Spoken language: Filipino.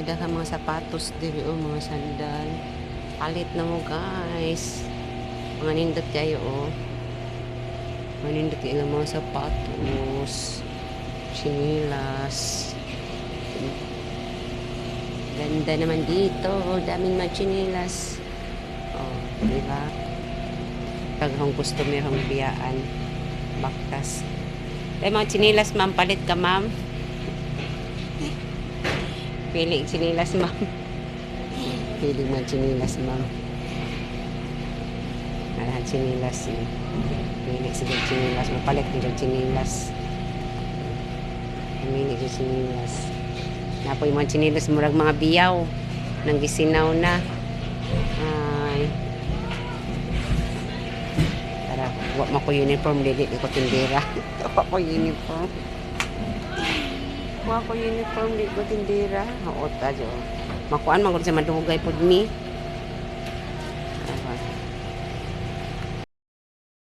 Naidahan mga sapatos diri o mga sandal. Palit na mo guys. Mga nindot kayo o. Mga nindot kayo mga sapatos. Chinilas. Ganda naman dito. Daming mga chinilas. Oh, di ba? Taghong customer hong biyaan. Baktas. Mga chinilas ma'am, palit ka ma'am. Pili chinilas ma'am. Pili mga chinilas ma'am. Lahat chinilas eh. Pili sige chinilas. Mapalit ng chinilas. Pili ng chinilas. Napo yung mga chinilas murag mga biyaw. Nang gisinaw na. Ay. Tara, wak mo ko uniform. Dili ko tindera. Wak ko uniform. Wak ko uniform. Dili ko tindera. Oo, tayo. Makuan, magod sa madugay po mi.